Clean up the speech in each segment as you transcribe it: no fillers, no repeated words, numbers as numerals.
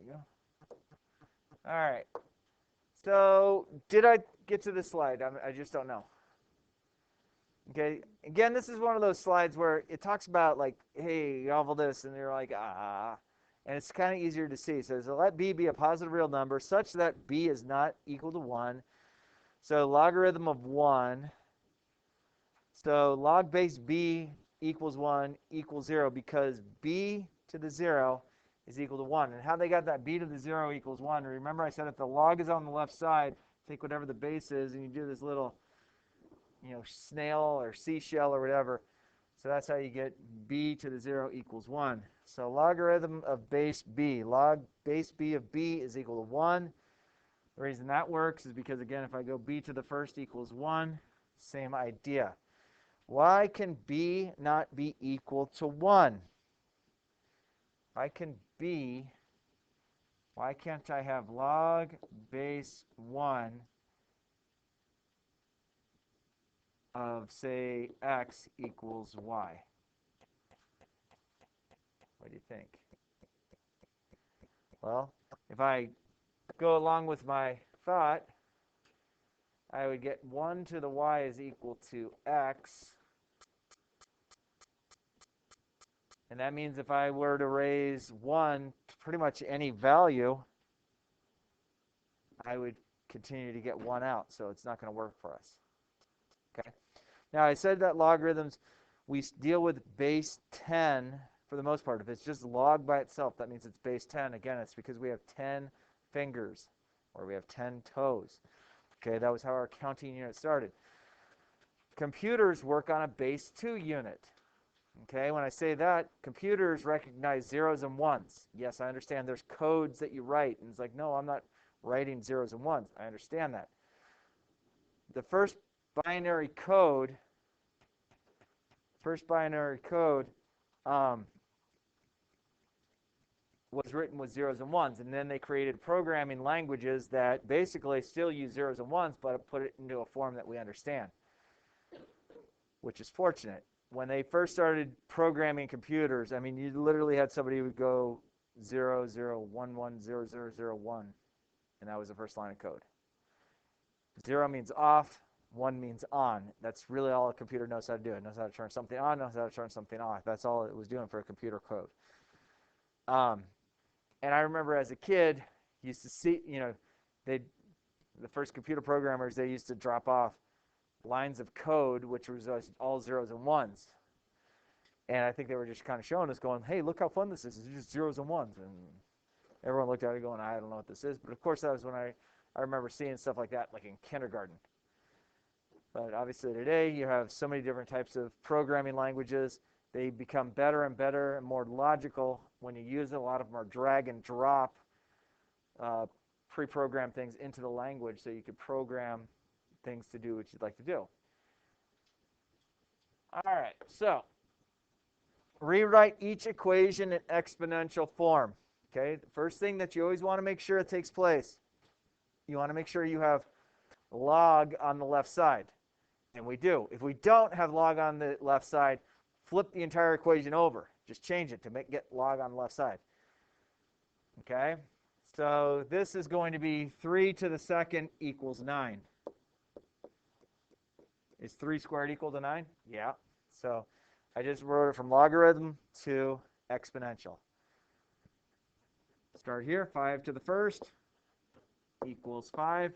we go. All right. So did I get to this slide? I just don't know. Okay. Again, this is one of those slides where it talks about like, hey, you have all this, and you're like, ah. And it's kind of easier to see. So let b be a positive real number such that b is not equal to 1. So logarithm of 1. So log base b equals 1 equals 0 because b to the 0 is equal to 1. And how they got that b to the 0 equals 1, remember I said if the log is on the left side, take whatever the base is, and you do this little, snail or seashell or whatever. So that's how you get b to the 0 equals 1. So logarithm of base b, log base b of b is equal to 1. The reason that works is because, again, if I go b to the first equals 1, same idea. Why can b not be equal to 1? Why can't I have log base 1 of, say, x equals y? What do you think? Well, if I go along with my thought, I would get 1 to the y is equal to x. And that means if I were to raise 1 to pretty much any value, I would continue to get 1 out. So it's not going to work for us. Okay. Now, I said that logarithms, we deal with base 10 for the most part. If it's just log by itself, that means it's base 10. Again, it's because we have 10 fingers or we have 10 toes. Okay, that was how our counting unit started. Computers work on a base 2 unit. Okay, when I say that, computers recognize zeros and ones. Yes, I understand there's codes that you write, and it's like, no, I'm not writing zeros and ones. I understand that. The first binary code was written with zeros and ones, and then they created programming languages that basically still use zeros and ones, but put it into a form that we understand, which is fortunate. When they first started programming computers, I mean, you literally had somebody who would go 0, 0, 1, 1, 0, 0, 0, 1, and that was the first line of code. 0 means off, 1 means on. That's really all a computer knows how to do. It knows how to turn something on, knows how to turn something off. That's all it was doing for a computer code. And I remember as a kid, used to see, the first computer programmers, they used to drop off lines of code, which was all zeros and ones. And I think they were just kind of showing us, going, hey, look how fun this is. It's just zeros and ones. And everyone looked at it going, I don't know what this is. But, of course, that was when I remember seeing stuff like that, like in kindergarten. But obviously today you have so many different types of programming languages. They become better and better and more logical when you use it. A lot of them are drag and drop pre-programmed things into the language so you could program things to do what you'd like to do. All right, so rewrite each equation in exponential form. Okay, the first thing that you always want to make sure it takes place, you want to make sure you have log on the left side. And we do. If we don't have log on the left side, flip the entire equation over. Just change it to get log on the left side. Okay? So this is going to be 3 to the second equals 9. Is 3 squared equal to 9? Yeah. So I just wrote it from logarithm to exponential. Start here. 5 to the first equals 5.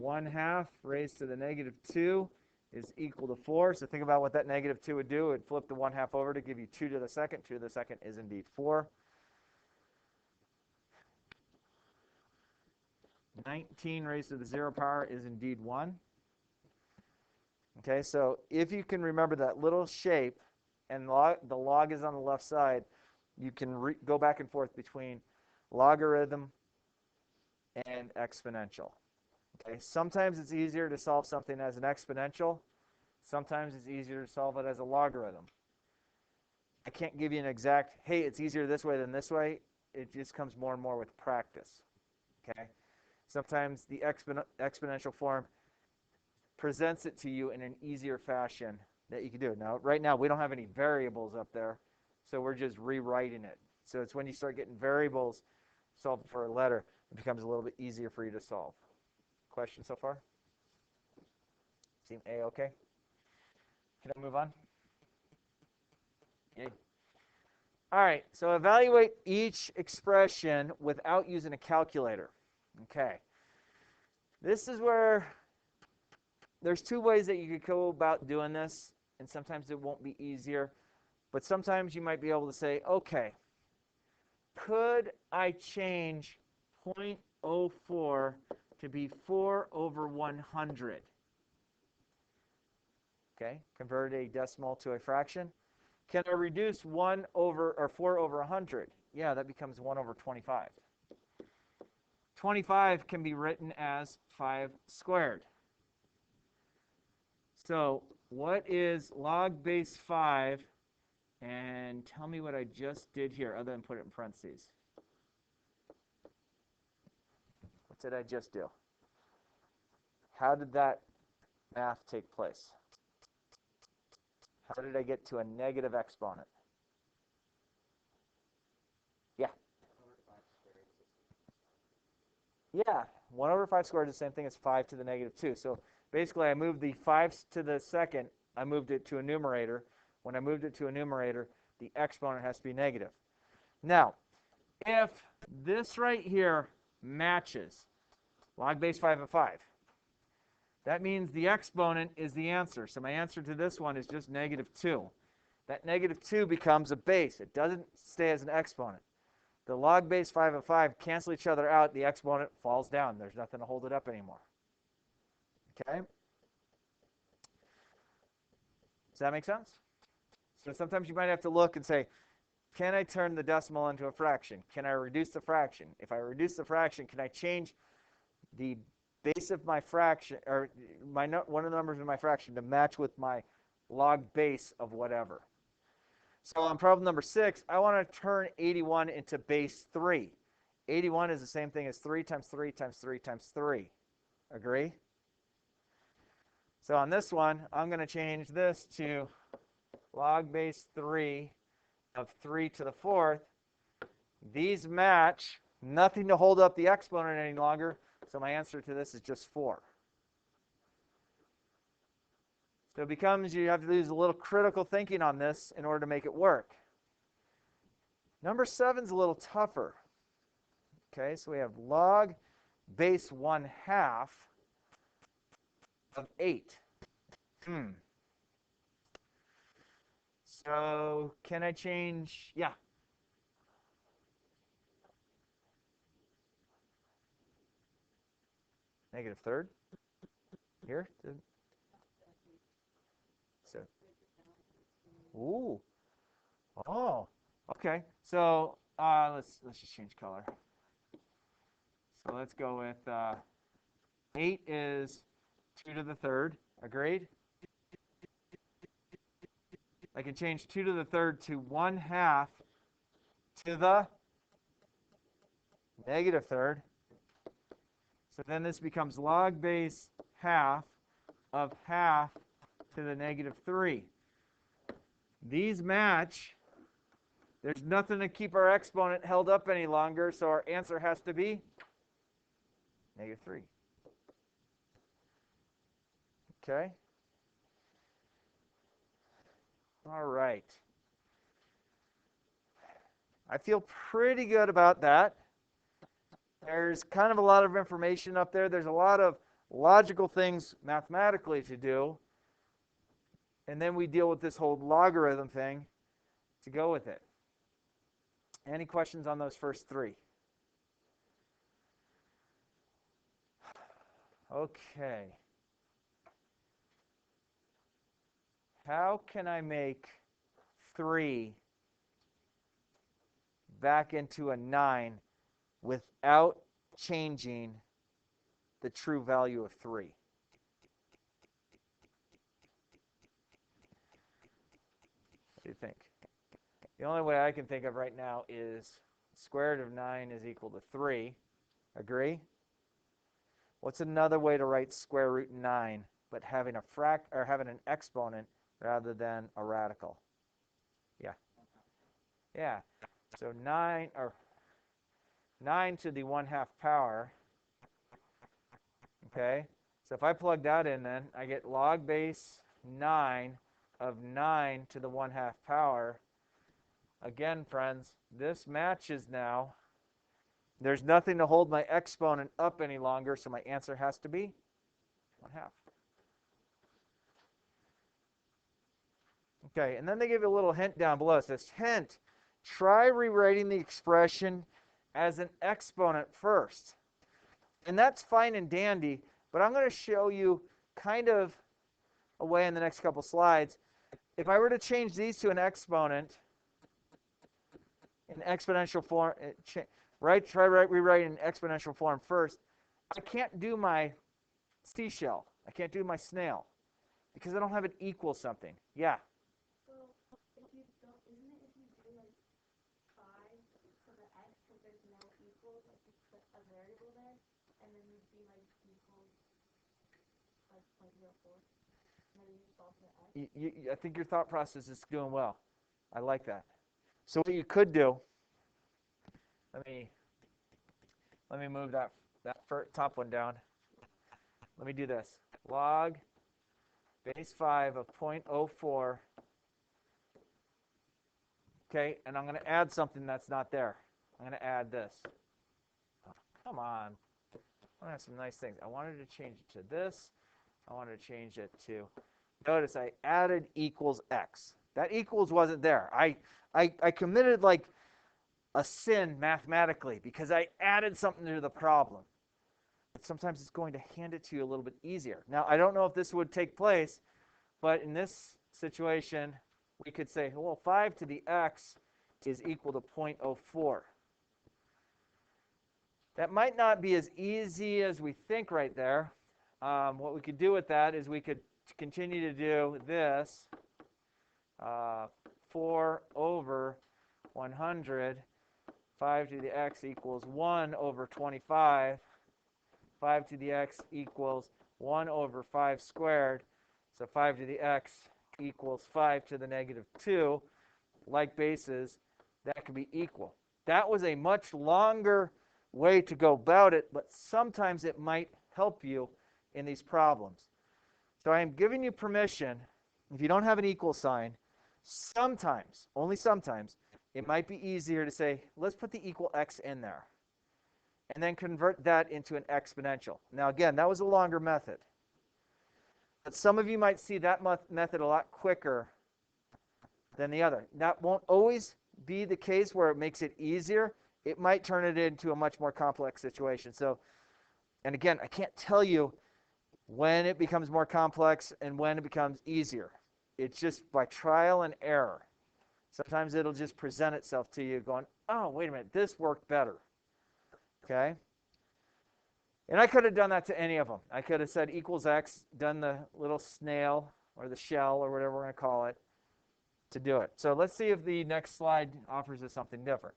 1/2 raised to the -2 is equal to 4. So think about what that -2 would do. It would flip the 1/2 over to give you 2 to the second. 2 to the second is indeed 4. 19 raised to the 0 power is indeed 1. Okay, so if you can remember that little shape and the log is on the left side, you can go back and forth between logarithm and exponential. Okay, sometimes it's easier to solve something as an exponential. Sometimes it's easier to solve it as a logarithm. I can't give you an exact, hey, it's easier this way than this way. It just comes more and more with practice. Okay, sometimes the exponential form presents it to you in an easier fashion that you can do. Now, right now, we don't have any variables up there, So we're just rewriting it. So it's when you start getting variables solved for a letter, it becomes a little bit easier for you to solve. Question so far? Seem A-okay? Can I move on? Yay. All right, so evaluate each expression without using a calculator. Okay. This is where there's two ways that you could go about doing this, and sometimes it won't be easier, but sometimes you might be able to say, okay, could I change 0.04 to be 4 over 100? Okay, convert a decimal to a fraction. Can I reduce 1 over or 4 over 100? Yeah, that becomes 1 over 25. 25 can be written as 5 squared. So what is log base 5? And tell me what I just did here, other than put it in parentheses. What did I just do? How did that math take place? How did I get to a negative exponent? Yeah. Yeah, 1 over 5 squared is the same thing as 5 to the negative 2. So basically, I moved the 5 to the second. I moved it to a numerator. When I moved it to a numerator, the exponent has to be negative. Now, if this right here matches log base 5 of 5, that means the exponent is the answer. So my answer to this one is just negative 2. That negative 2 becomes a base. It doesn't stay as an exponent. The log base 5 of 5 cancel each other out. The exponent falls down. There's nothing to hold it up anymore. Okay? Does that make sense? So sometimes you might have to look and say, can I turn the decimal into a fraction? Can I reduce the fraction? If I reduce the fraction, can I change the base of my fraction, or one of the numbers in my fraction to match with my log base of whatever? So on problem number 6, I want to turn 81 into base 3. 81 is the same thing as 3 times 3 times 3 times 3. Agree? So on this one, I'm going to change this to log base 3 of 3 to the 4th. These match. Nothing to hold up the exponent any longer. So my answer to this is just 4. So it becomes you have to use a little critical thinking on this in order to make it work. Number 7 is a little tougher. Okay, so we have log base 1/2 of 8. So can I change? Yeah. Negative third here. So, ooh. Oh, okay. So let's just change color. So let's go with 8 is 2 to the third. Agreed? I can change 2 to the third to 1/2 to the negative third. So then this becomes log base 1/2 of 1/2 to the negative 3. These match. There's nothing to keep our exponent held up any longer, so our answer has to be negative 3. Okay? All right. I feel pretty good about that. There's kind of a lot of information up there. There's a lot of logical things mathematically to do. And then we deal with this whole logarithm thing to go with it. Any questions on those first 3? Okay. How can I make 3 back into a 9 without changing the true value of 3? What do you think? The only way I can think of right now is square root of 9 is equal to 3. Agree? What's another way to write square root 9 but having having an exponent rather than a radical? Yeah. Yeah. So 9 to the 1/2 power. Okay. So if I plug that in, then I get log base 9 of 9 to the 1/2 power. Again, friends, this matches now. There's nothing to hold my exponent up any longer, so my answer has to be 1/2. Okay, and then they give you a little hint down below. It says, hint, try rewriting the expression as an exponent first. And that's fine and dandy, but I'm going to show you kind of a way in the next couple slides. If I were to change these to an exponent in exponential form, right? Try rewriting exponential form first. I can't do my seashell. I can't do my snail because I don't have it equal something. Yeah. So if you don't, isn't it if you do like 5 to the x because there's no equals, like you put a variable there, and then you'd be like equals like 0.04, and then you solve the x. I think your thought process is doing well. I like that. So what you could do, let me move that top one down. Let me do this. Log base 5 of 0.04. Okay, and I'm going to add something that's not there. I'm going to add this. Oh, come on. I have some nice things. I wanted to change it to this. I wanted to change it to, notice I added equals x. That equals wasn't there. I committed like a sin mathematically because I added something to the problem. But sometimes it's going to hand it to you a little bit easier. Now, I don't know if this would take place, but in this situation, we could say, well, 5 to the x is equal to 0.04. That might not be as easy as we think right there. What we could do with that is we could continue to do this. 4 over 100. 5 to the x equals 1 over 25. 5 to the x equals 1 over 5 squared. So 5 to the x equals 5 to the negative 2. Like bases, that can be equal. That was a much longer way to go about it, but sometimes it might help you in these problems. So I am giving you permission, if you don't have an equal sign, sometimes, only sometimes, it might be easier to say, let's put the equal x in there, and then convert that into an exponential. Now again, that was a longer method. But some of you might see that method a lot quicker than the other. That won't always be the case where it makes it easier. It might turn it into a much more complex situation. So, and again, I can't tell you when it becomes more complex and when it becomes easier. It's just by trial and error. Sometimes it'll just present itself to you going, oh, wait a minute, this worked better. Okay? And I could have done that to any of them. I could have said equals x, done the little snail or the shell or whatever we're going to call it to do it. So let's see if the next slide offers us something different.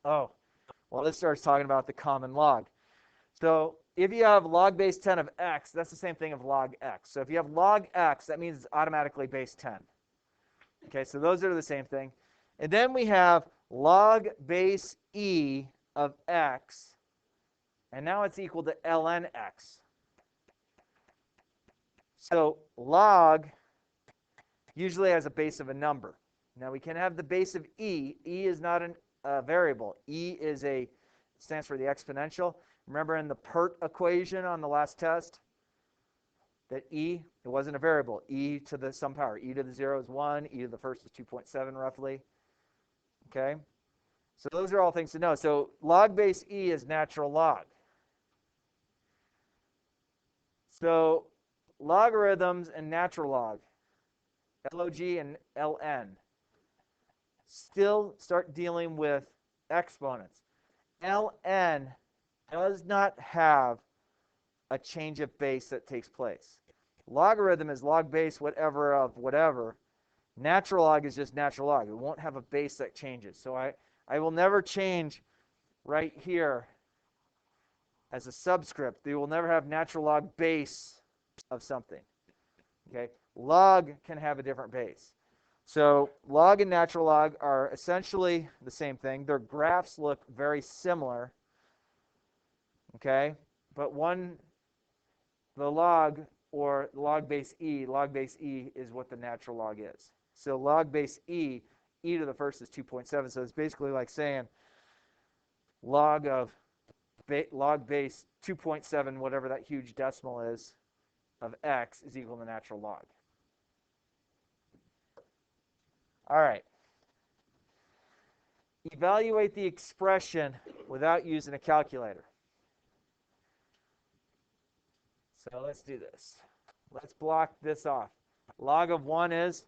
Oh, well, this starts talking about the common log. So if you have log base 10 of x, that's the same thing of log x. So if you have log x, that means it's automatically base 10. Okay, so those are the same thing. And then we have log base e of x, and now it's equal to ln x. So log usually has a base of a number. Now we can have the base of e. E is not a variable. E stands for the exponential. Remember in the PERT equation on the last test that e, it wasn't a variable. E to the some power. E to the 0 is 1. E to the first is 2.7 roughly. Okay? So those are all things to know. So log base e is natural log. So logarithms and natural log, log and ln, still start dealing with exponents. ln does not have a change of base that takes place. Logarithm is log base whatever of whatever. Natural log is just natural log. It won't have a base that changes. So I will never change right here as a subscript. They will never have natural log base of something. Okay? Log can have a different base. So log and natural log are essentially the same thing. Their graphs look very similar, okay? But the log or log base e is what the natural log is. So log base e to the first is 2.7. So it's basically like saying log base 2.7, whatever that huge decimal is, of x is equal to natural log. All right. Evaluate the expression without using a calculator. So let's do this. Let's block this off. Log of 1 is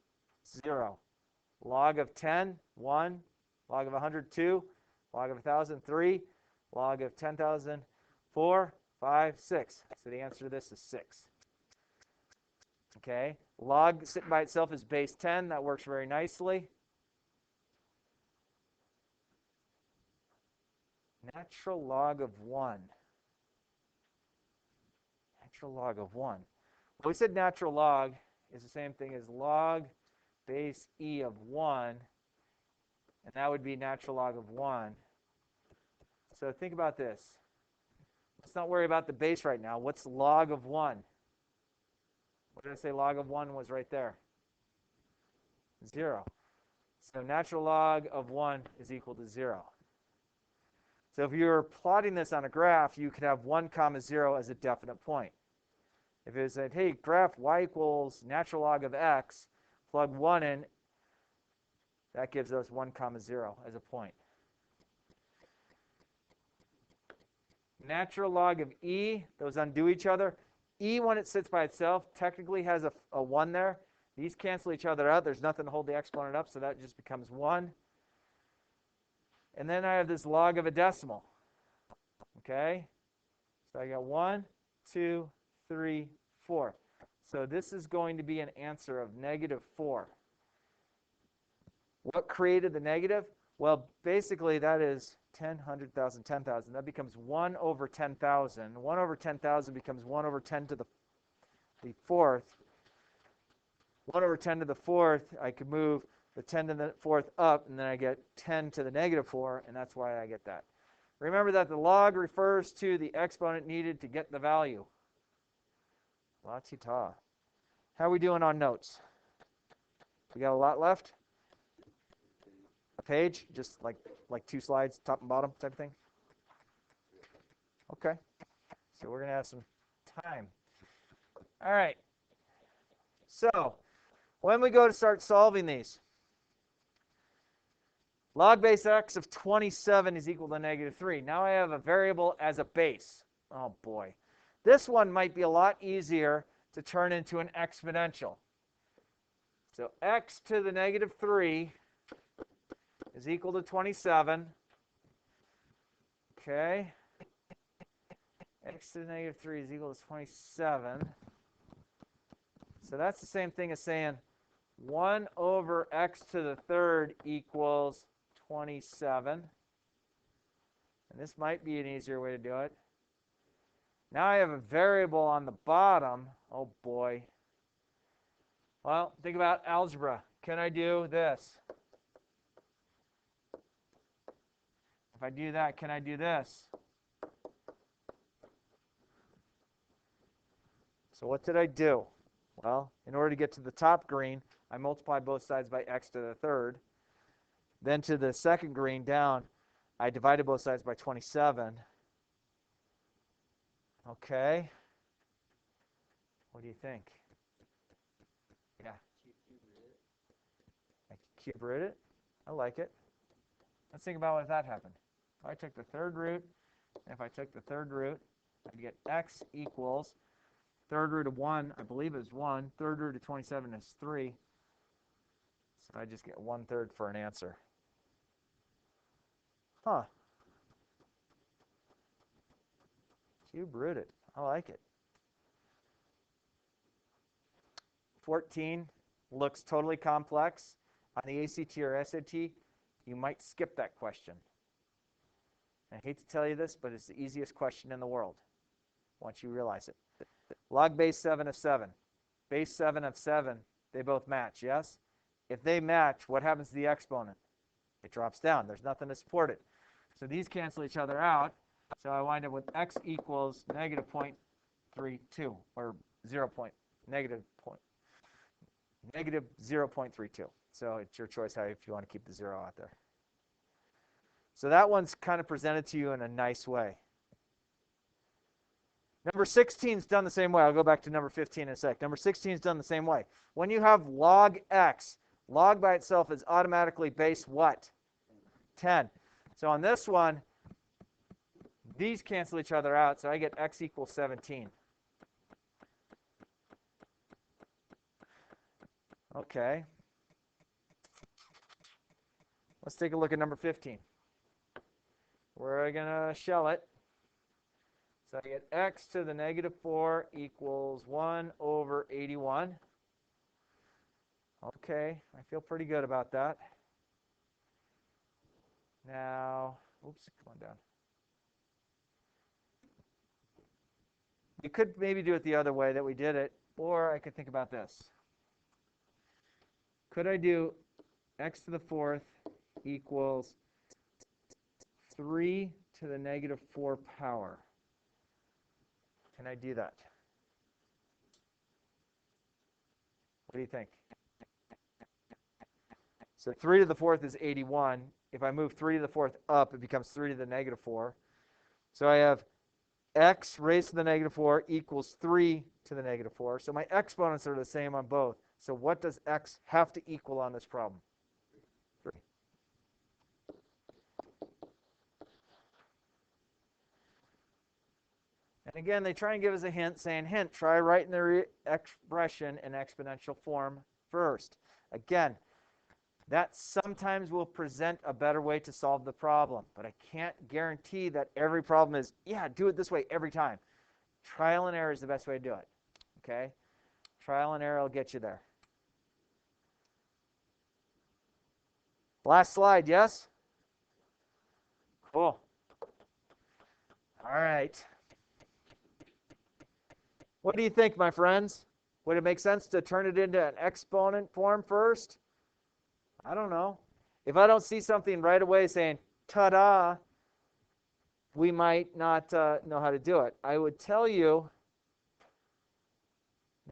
0. Log of 10, 1. Log of 100, 2. Log of 1,000, 3. Log of 10,000, 4, 5, 6. So the answer to this is 6. Okay. Log sitting by itself is base 10. That works very nicely. Natural log of 1. Natural log of 1. Well, we said natural log is the same thing as log base e of 1, and that would be natural log of 1. So think about this. Let's not worry about the base right now. What's log of 1? What did I say log of 1 was right there? 0. So natural log of 1 is equal to 0. So if you're plotting this on a graph, you could have 1 comma 0 as a definite point. If it said, hey, graph y equals natural log of x, plug 1 in, that gives us 1 comma 0 as a point. Natural log of e, those undo each other. E, when it sits by itself, technically has a 1 there. These cancel each other out. There's nothing to hold the exponent up, so that just becomes 1. And then I have this log of a decimal. Okay? So I got 1, 2, 3, 4. So this is going to be an answer of negative 4. What created the negative? Well, basically that is 10, 100,000, 10,000. That becomes 1 over 10,000. 1 over 10,000 becomes 1 over 10 to the fourth. 1 over 10 to the fourth, I could move the 10 to the fourth up, and then I get 10 to the negative 4, and that's why I get that. Remember that the log refers to the exponent needed to get the value. La-ti-ta. How are we doing on notes? We got a lot left? A page? Just like 2 slides, top and bottom type of thing? Okay. So we're going to have some time. All right. So when we go to start solving these, log base x of 27 is equal to negative 3. Now I have a variable as a base. Oh, boy. This one might be a lot easier to turn into an exponential. So x to the negative 3 is equal to 27. Okay. X to the negative 3 is equal to 27. So that's the same thing as saying 1 over x to the third equals 27. And this might be an easier way to do it. Now I have a variable on the bottom. Oh, boy. Well, think about algebra. Can I do this? If I do that, can I do this? So what did I do? Well, in order to get to the top green, I multiply both sides by x to the third. Then to the second green down, I divided both sides by 27. Okay. What do you think? Yeah. I cube root it. I like it. Let's think about what if that happened. If I took the third root, and if I took the third root, I'd get x equals third root of 1, I believe is 1. Third root of 27 is 3. So I just get 1/3 for an answer. Huh. Cube rooted. I like it. 14 looks totally complex. On the ACT or SAT, you might skip that question. I hate to tell you this, but it's the easiest question in the world once you realize it. Log base 7 of 7. Base 7 of 7, they both match, yes? if they match, what happens to the exponent? It drops down. There's nothing to support it. So these cancel each other out. So I wind up with x equals negative 0.32, or 0 point, negative 0.32. So it's your choice how, if you want to keep the 0 out there. So that one's kind of presented to you in a nice way. Number 16 is done the same way. I'll go back to number 15 in a sec. Number 16 is done the same way. When you have log x, log by itself is automatically base what? 10. So on this one, these cancel each other out, so I get x equals 17. Okay. Let's take a look at number 15. We're going to shell it. So I get x to the negative 4 equals 1 over 81. Okay, I feel pretty good about that. Now, oops, come on down. We could maybe do it the other way that we did it, or I could think about this. Could I do x to the 4th equals 3 to the negative 4 power? Can I do that? What do you think? So 3 to the 4th is 81. If I move 3 to the 4th up, it becomes 3 to the negative 4. So I have x raised to the negative 4 equals 3 to the negative 4. So my exponents are the same on both. So what does x have to equal on this problem? 3. And again, they try and give us a hint saying, hint, try writing the expression in exponential form first. Again, that sometimes will present a better way to solve the problem, but I can't guarantee that every problem is, yeah, do it this way every time. Trial and error is the best way to do it, okay? Trial and error will get you there. Last slide, yes? Cool. All right. What do you think, my friends? Would it make sense to turn it into an exponent form first? I don't know. If I don't see something right away saying, ta-da, we might not know how to do it. I would tell you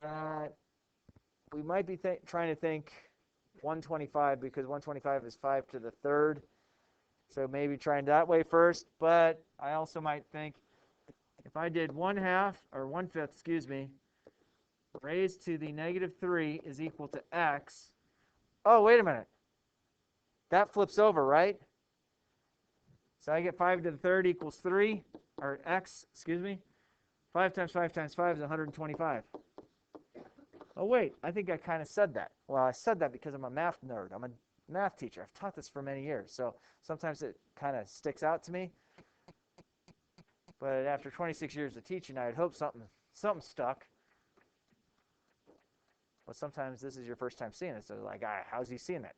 that we might be trying to think 125, because 125 is 5 to the 3rd. So maybe trying that way first. But I also might think if I did 1/5, excuse me, raised to the negative 3 is equal to x. Oh, wait a minute. That flips over, right? So I get 5 to the 3rd equals 3, or x, excuse me. 5 times 5 times 5 is 125. Oh, wait, I think I kind of said that. Well, I said that because I'm a math nerd. I'm a math teacher. I've taught this for many years, so sometimes it kind of sticks out to me. But after 26 years of teaching, I had hoped something stuck. But sometimes this is your first time seeing it, so like, how's he seeing that?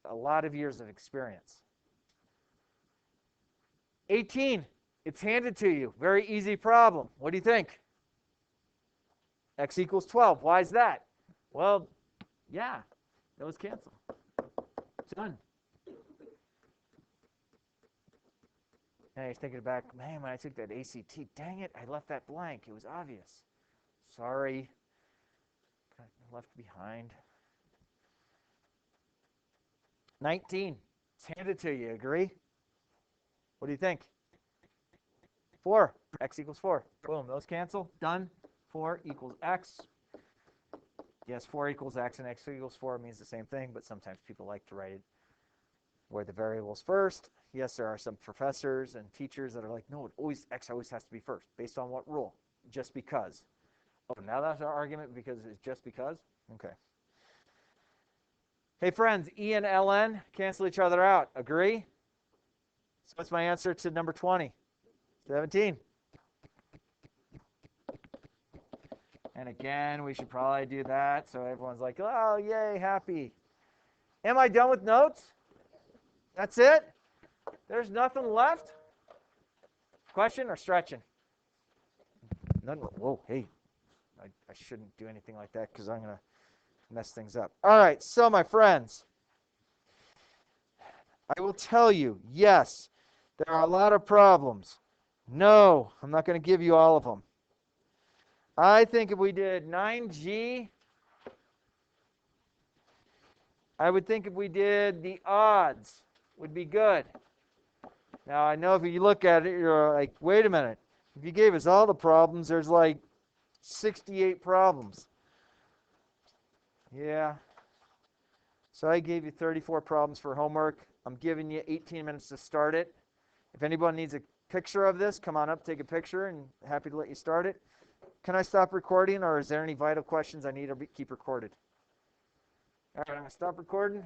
A lot of years of experience. 18, it's handed to you. Very easy problem. What do you think? X equals 12. Why is that? Well, yeah, those cancel. Done. Now you're thinking back, man, when I took that ACT, dang it, I left that blank. It was obvious. Sorry. Got left behind. 19, it's handed to you. Agree? What do you think? 4. X equals 4. Boom, those cancel. Done. 4 equals x. Yes, 4 equals x and x equals 4 means the same thing, but sometimes people like to write it where the variable's first. Yes, there are some professors and teachers that are like, no, x always has to be first. Based on what rule? Just because. Oh, now that's our argument because it's just because? Okay. Hey, friends, E and ln cancel each other out. Agree? So what's my answer to number 20? 17. And again, we should probably do that so everyone's like, oh, yay, happy. Am I done with notes? That's it? There's nothing left? Question or stretching? None. Whoa, hey. I shouldn't do anything like that because I'm going to mess things up. All right, so my friends, I will tell you, yes, there are a lot of problems. No, I'm not going to give you all of them. I think if we did 9G, I would think if we did the odds would be good. Now, I know if you look at it, you're like, wait a minute. If you gave us all the problems, there's like 68 problems. Yeah. So I gave you 34 problems for homework. I'm giving you 18 minutes to start it. If anyone needs a picture of this, come on up, take a picture, and happy to let you start it. Can I stop recording, or is there any vital questions I need to keep recorded? All right, I'm going to stop recording.